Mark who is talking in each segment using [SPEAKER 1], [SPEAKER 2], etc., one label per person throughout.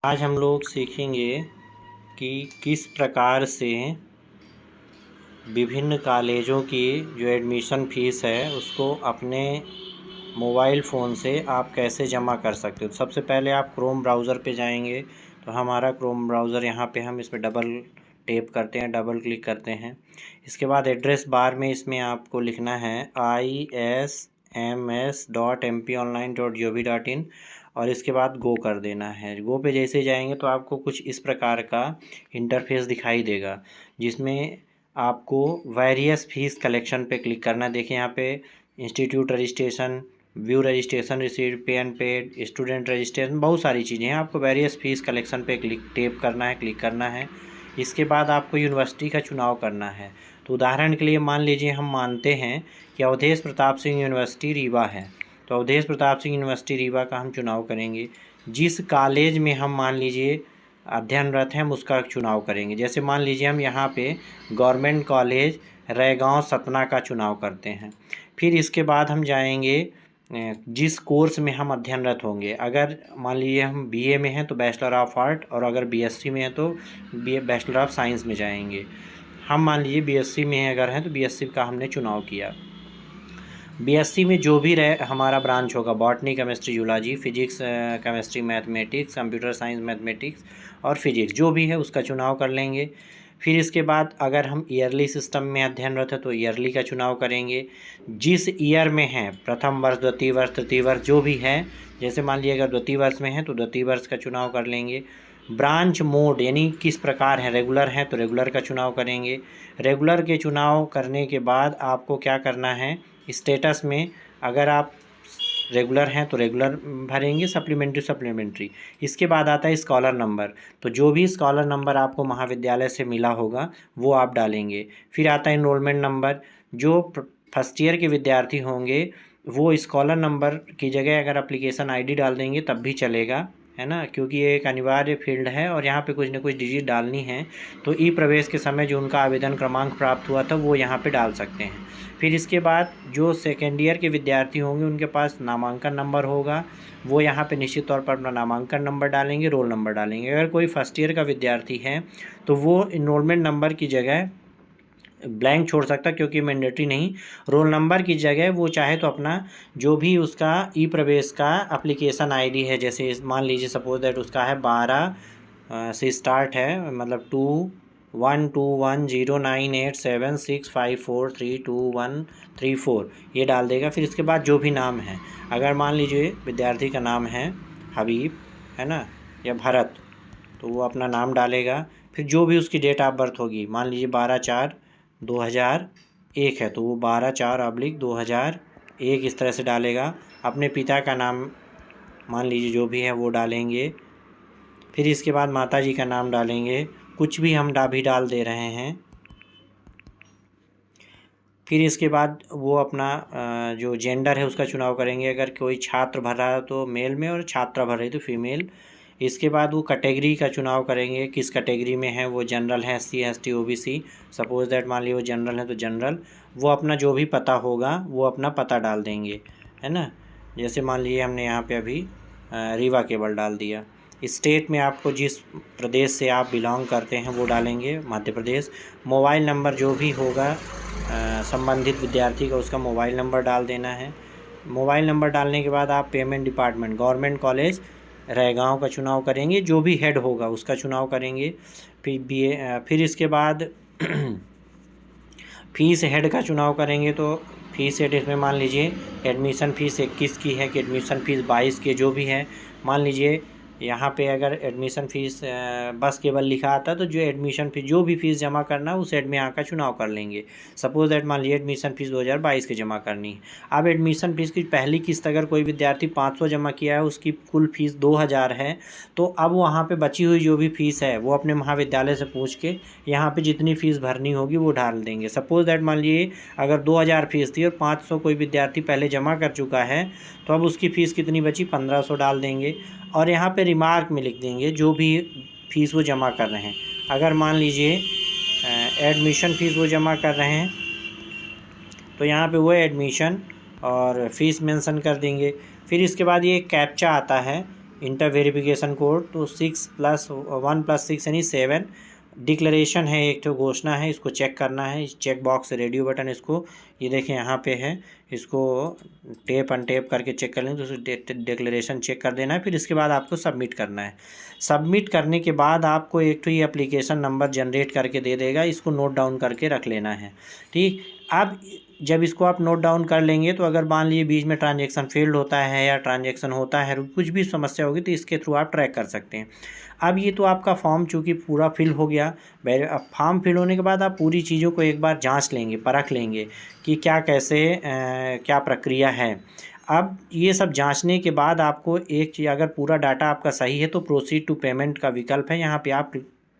[SPEAKER 1] आज हम लोग सीखेंगे कि किस प्रकार से विभिन्न कॉलेजों की जो एडमिशन फ़ीस है उसको अपने मोबाइल फ़ोन से आप कैसे जमा कर सकते हो। सबसे पहले आप क्रोम ब्राउज़र पे जाएंगे तो हमारा क्रोम ब्राउज़र यहाँ पे हम इस पर डबल टैप करते हैं, डबल क्लिक करते हैं। इसके बाद एड्रेस बार में इसमें आपको लिखना है isms.mponline.gov.in और इसके बाद गो कर देना है। गो पे जैसे जाएंगे तो आपको कुछ इस प्रकार का इंटरफेस दिखाई देगा, जिसमें आपको वेरियस फीस कलेक्शन पे क्लिक करना है। देखिए यहाँ पे institute registration, view registration receipt, पे एंड पेड, स्टूडेंट रजिस्ट्रेशन, बहुत सारी चीज़ें हैं। आपको वेरियस फीस कलेक्शन पे क्लिक करना है। इसके बाद आपको यूनिवर्सिटी का चुनाव करना है। तो उदाहरण के लिए मान लीजिए हम मानते हैं कि अवधेश प्रताप सिंह यूनिवर्सिटी रीवा है, तो अवधेश प्रताप सिंह यूनिवर्सिटी रीवा का हम चुनाव करेंगे। जिस कॉलेज में हम मान लीजिए अध्ययनरत हैं हम उसका चुनाव करेंगे। जैसे मान लीजिए हम यहाँ पे गवर्नमेंट कॉलेज रैगांव सतना का चुनाव करते हैं। फिर इसके बाद हम जाएंगे जिस कोर्स में हम अध्ययनरत होंगे। अगर मान लीजिए हम बीए में हैं तो बैचलर ऑफ आर्ट, और अगर बीएससी में हैं तो बैचलर ऑफ साइंस में जाएंगे। हम मान लीजिए बीएससी में अगर हैं तो बीएससी का हमने चुनाव किया। बीएससी में जो भी हमारा ब्रांच होगा, botany, chemistry, zoology, physics, chemistry, mathematics, computer science, mathematics और फिजिक्स जो भी है उसका चुनाव कर लेंगे। फिर इसके बाद अगर हम ईयरली सिस्टम में अध्ययनरत है तो ईयरली का चुनाव करेंगे। जिस ईयर में हैं, प्रथम वर्ष, द्वितीय वर्ष, तृतीय वर्ष जो भी है, जैसे मान लीजिए अगर द्वितीय वर्ष में है तो द्वितीय वर्ष का चुनाव कर लेंगे। ब्रांच मोड यानी किस प्रकार है, रेगुलर है तो रेगुलर का चुनाव करेंगे। रेगुलर के चुनाव करने के बाद आपको क्या करना है, स्टेटस में अगर आप रेगुलर हैं तो रेगुलर भरेंगे, सप्लीमेंट्री। इसके बाद आता है स्कॉलर नंबर, तो जो भी स्कॉलर नंबर आपको महाविद्यालय से मिला होगा वो आप डालेंगे। फिर आता है इनरोलमेंट नंबर, जो फर्स्ट ईयर के विद्यार्थी होंगे वो स्कॉलर नंबर की जगह अगर एप्लीकेशन आईडी डाल देंगे तब भी चलेगा, है ना, क्योंकि ये एक अनिवार्य फील्ड है और यहाँ पे कुछ न कुछ डिजिट डालनी है। तो ई प्रवेश के समय जो उनका आवेदन क्रमांक प्राप्त हुआ था वो यहाँ पे डाल सकते हैं। फिर इसके बाद जो सेकेंड ईयर के विद्यार्थी होंगे उनके पास नामांकन नंबर होगा, वो यहाँ पे निश्चित तौर पर अपना नामांकन नंबर डालेंगे, रोल नंबर डालेंगे। अगर कोई फर्स्ट ईयर का विद्यार्थी है तो वो इनरोलमेंट नंबर की जगह ब्लैंक छोड़ सकता, क्योंकि मैंडेटरी नहीं। रोल नंबर की जगह वो चाहे तो अपना जो भी उसका ई प्रवेश का एप्लीकेशन आईडी है, जैसे मान लीजिए सपोज दैट उसका है 12 से स्टार्ट है, मतलब 2121098765432134 ये डाल देगा। फिर इसके बाद जो भी नाम है, अगर मान लीजिए विद्यार्थी का नाम है हबीब, है ना, या भरत, तो वो अपना नाम डालेगा। फिर जो भी उसकी डेट ऑफ बर्थ होगी, मान लीजिए 12/4/2001 है तो वो 12/4/2001 इस तरह से डालेगा। अपने पिता का नाम मान लीजिए जो भी है वो डालेंगे। फिर इसके बाद माताजी का नाम डालेंगे, कुछ भी हम भी डाल दे रहे हैं। फिर इसके बाद वो अपना जो जेंडर है उसका चुनाव करेंगे। अगर कोई छात्र भर रहा है तो मेल में और छात्रा भर रही तो फीमेल। इसके बाद वो कैटेगरी का चुनाव करेंगे, किस कैटेगरी में है, वो जनरल है, SC ST OBC, suppose that मान लीजिए वो जनरल है तो जनरल। वो अपना जो भी पता होगा वो अपना पता डाल देंगे, है ना। जैसे मान लीजिए हमने यहाँ पे अभी रीवा केवल डाल दिया। स्टेट में आपको जिस प्रदेश से आप बिलोंग करते हैं वो डालेंगे, मध्य प्रदेश। मोबाइल नंबर जो भी होगा संबंधित विद्यार्थी का, उसका मोबाइल नंबर डाल देना है। मोबाइल नंबर डालने के बाद आप payment department, government college Raigaon का चुनाव करेंगे, जो भी हेड होगा उसका चुनाव करेंगे। फिर इसके बाद फीस हेड का चुनाव करेंगे। तो फीस हेड इसमें मान लीजिए एडमिशन फ़ीस 21 की है कि एडमिशन फ़ीस 22 की जो भी है। मान लीजिए यहाँ पे अगर एडमिशन फ़ीस बस केवल लिखा आता है तो जो एडमिशन फ़ीस जो भी फ़ीस जमा करना है उस हेड में यहाँ का चुनाव कर लेंगे। सपोज दैट मान लीजिए एडमिशन फ़ीस 2022 की जमा करनी है। अब एडमिशन फ़ीस की पहली किस्त अगर कोई विद्यार्थी 500 जमा किया है, उसकी कुल फ़ीस 2000 है, तो अब वहाँ पे बची हुई जो भी फ़ीस है वो अपने महाविद्यालय से पूछ के यहाँ पे जितनी फ़ीस भरनी होगी वो डाल देंगे। सपोज दैट मान लीजिए अगर 2000 फ़ीस थी और 500 कोई विद्यार्थी पहले जमा कर चुका है, तो अब उसकी फ़ीस कितनी बची, 1500 डाल देंगे। और यहाँ पे रिमार्क में लिख देंगे जो भी फ़ीस वो जमा कर रहे हैं। अगर मान लीजिए एडमिशन फ़ीस वो जमा कर रहे हैं तो यहाँ पे वो एडमिशन और फ़ीस मेंशन कर देंगे। फिर इसके बाद ये कैप्चा आता है, इंटर वेरिफिकेशन कोड, तो 6+1+6 यानी 7 डिक्लेरेशन है, एक तो घोषणा है, इसको चेक करना है। इस चेक बॉक्स रेडियो बटन, इसको ये देखें यहाँ पे है, इसको टेप अनटेप करके चेक कर लें, तो डिक्लेरेशन चेक कर देना है। फिर इसके बाद आपको सबमिट करना है। सबमिट करने के बाद आपको एक तो ये एप्लीकेशन नंबर जनरेट करके दे देगा, इसको नोट डाउन करके रख लेना है। ठीक, अब जब इसको आप नोट डाउन कर लेंगे तो अगर मान लीजिए बीच में ट्रांजैक्शन फेल्ड होता है या ट्रांजैक्शन होता है, कुछ भी समस्या होगी, तो इसके थ्रू आप ट्रैक कर सकते हैं। अब ये तो आपका फॉर्म चूँकि पूरा फिल हो गया। अब फॉर्म फिल होने के बाद आप पूरी चीज़ों को एक बार जांच लेंगे, परख लेंगे कि क्या कैसे क्या प्रक्रिया है। अब ये सब जांचने के बाद आपको एक चीज़, अगर पूरा डाटा आपका सही है तो प्रोसीड टू पेमेंट का विकल्प है, यहाँ पे आप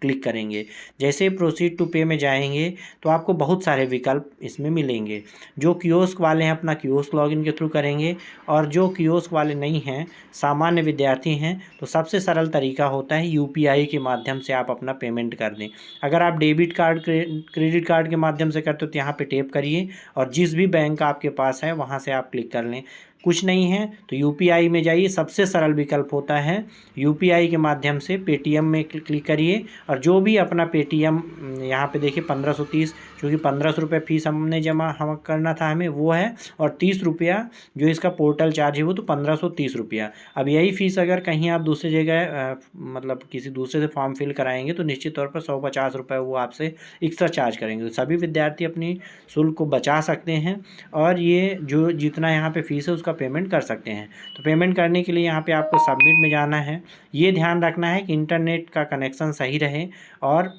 [SPEAKER 1] क्लिक करेंगे। जैसे प्रोसीड टू पे में जाएंगे तो आपको बहुत सारे विकल्प इसमें मिलेंगे। जो कियोस्क वाले हैं अपना कियोस्क लॉगिन के थ्रू करेंगे, और जो कियोस्क वाले नहीं हैं, सामान्य विद्यार्थी हैं, तो सबसे सरल तरीका होता है यूपीआई के माध्यम से आप अपना पेमेंट कर दें। अगर आप डेबिट कार्ड क्रेडिट कार्ड के माध्यम से करते हो तो यहाँ पे टैप करिए और जिस भी बैंक आपके पास है वहाँ से आप क्लिक कर लें। कुछ नहीं है तो यूपीआई में जाइए, सबसे सरल विकल्प होता है यूपीआई के माध्यम से पेटीएम में क्लिक करिए, और जो भी अपना पेटीएम यहाँ पे देखिए 1530, क्योंकि 1500 रुपये फ़ीस हमने जमा हम करना था हमें, वो है, और 30 रुपया जो इसका पोर्टल चार्ज है वो, तो 1530 रुपया। अब यही फ़ीस अगर कहीं आप दूसरी जगह मतलब किसी दूसरे से फॉर्म फिल कराएंगे तो निश्चित तौर पर 150 रुपये वो आपसे एक्स्ट्रा चार्ज करेंगे। तो सभी विद्यार्थी अपनी शुल्क को बचा सकते हैं और ये जो जितना यहाँ पे फ़ीस है उसका पेमेंट कर सकते हैं। तो पेमेंट करने के लिए यहाँ पे आपको सबमिट में जाना है। ये ध्यान रखना है कि इंटरनेट का कनेक्शन सही रहे और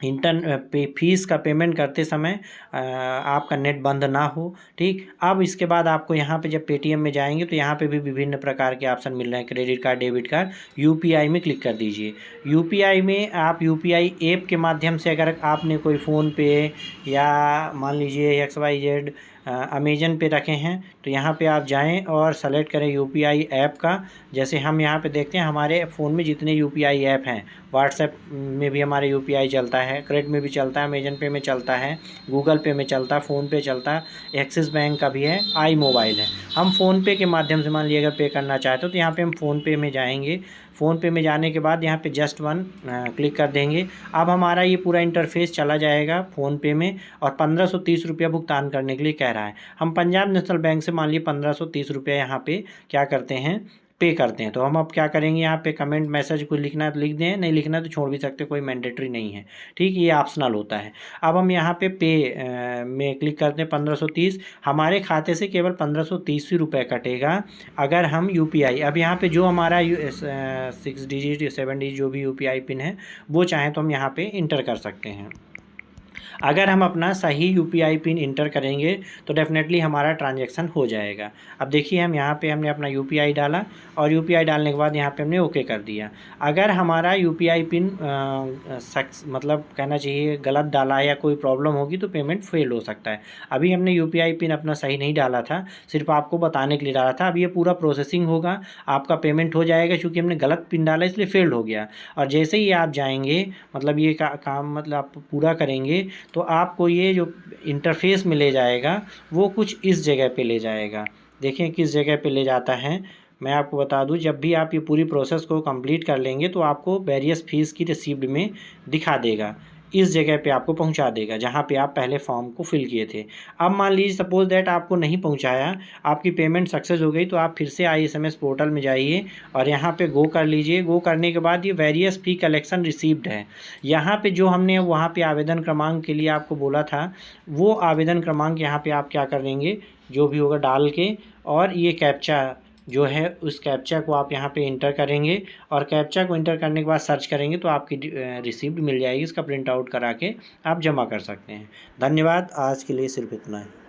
[SPEAKER 1] फीस का पेमेंट करते समय आपका नेट बंद ना हो। ठीक, अब इसके बाद आपको यहाँ पे जब पेटीएम में जाएंगे तो यहाँ पे भी विभिन्न प्रकार के ऑप्शन मिल रहे हैं, credit card, debit card. UPI में क्लिक कर दीजिए। यूपीआई में आप यूपीआई ऐप के माध्यम से, अगर आपने कोई फ़ोन पे या मान लीजिए XYZ अमेजन पे रखे हैं तो यहाँ पे आप जाएं और सेलेक्ट करें यूपीआई ऐप का। जैसे हम यहाँ पे देखते हैं हमारे फ़ोन में जितने यूपीआई ऐप हैं, व्हाट्सएप में भी हमारे यूपीआई चलता है, क्रेडिट में भी चलता है, अमेजन पे में चलता है, गूगल पे में चलता है, फ़ोन पे चलता है, एक्सिस बैंक का भी है, आई मोबाइल है। हम फ़ोन पे के माध्यम से मान लीजिए अगर पे करना चाहते हो तो यहाँ पे हम फ़ोन पे में जाएंगे। फ़ोन पे में जाने के बाद यहाँ पे जस्ट वन क्लिक कर देंगे। अब हमारा ये पूरा इंटरफेस चला जाएगा फ़ोन पे में, और 1530 रुपया भुगतान करने के लिए कह रहा है। हम पंजाब नेशनल बैंक से मान लीजिए 1530 रुपया यहाँ पे क्या करते हैं, पे करते हैं। तो हम अब क्या करेंगे, यहाँ पे कमेंट मैसेज को लिखना है तो लिख दें, नहीं लिखना है तो छोड़ भी सकते, कोई मैंडेटरी नहीं है। ठीक, ये ऑप्शनल होता है। अब हम यहाँ पे में क्लिक करते हैं 1530। हमारे खाते से केवल 1530 रुपये कटेगा अगर हम यूपीआई, अब यहाँ पे जो हमारा 6 डिजिट या 7 डिजिट जो भी यूपीआई पिन है वो चाहें तो हम यहाँ पे इंटर कर सकते हैं। अगर हम अपना सही यूपीआई पिन इंटर करेंगे तो डेफिनेटली हमारा ट्रांजैक्शन हो जाएगा। अब देखिए हम यहाँ पे हमने अपना यूपीआई डाला और यूपीआई डालने के बाद यहाँ पे हमने ओके कर दिया। अगर हमारा यूपीआई पिन मतलब कहना चाहिए गलत डाला या कोई प्रॉब्लम होगी तो पेमेंट फेल हो सकता है। अभी हमने यूपीआई पिन अपना सही नहीं डाला था, सिर्फ आपको बताने के लिए डाला था। अब ये पूरा प्रोसेसिंग होगा, आपका पेमेंट हो जाएगा, क्योंकि हमने गलत पिन डाला इसलिए फेल्ड हो गया। और जैसे ही आप जाएंगे, मतलब ये काम मतलब आप पूरा करेंगे तो आपको ये जो इंटरफेस में ले जाएगा वो कुछ इस जगह पे ले जाएगा। देखें किस जगह पे ले जाता है। मैं आपको बता दूं, जब भी आप ये पूरी प्रोसेस को कंप्लीट कर लेंगे तो आपको वेरियस फीस की रिसीप्ट में दिखा देगा, इस जगह पे आपको पहुंचा देगा जहां पे आप पहले फॉर्म को फिल किए थे। अब मान लीजिए सपोज दैट आपको नहीं पहुंचाया, आपकी पेमेंट सक्सेस हो गई, तो आप फिर से ISMS पोर्टल में जाइए और यहाँ पे गो कर लीजिए। गो करने के बाद ये वेरियस फी कलेक्शन रिसीव्ड है, यहाँ पे जो हमने वहाँ पे आवेदन क्रमांक के लिए आपको बोला था वो आवेदन क्रमांक यहाँ पर आप क्या करेंगे, जो भी होगा डाल के, और ये कैप्चा जो है उस कैप्चा को आप यहाँ पे इंटर करेंगे, और कैप्चा को इंटर करने के बाद सर्च करेंगे तो आपकी रिसीप्ट मिल जाएगी। इसका प्रिंट आउट करा के आप जमा कर सकते हैं। धन्यवाद, आज के लिए सिर्फ इतना है।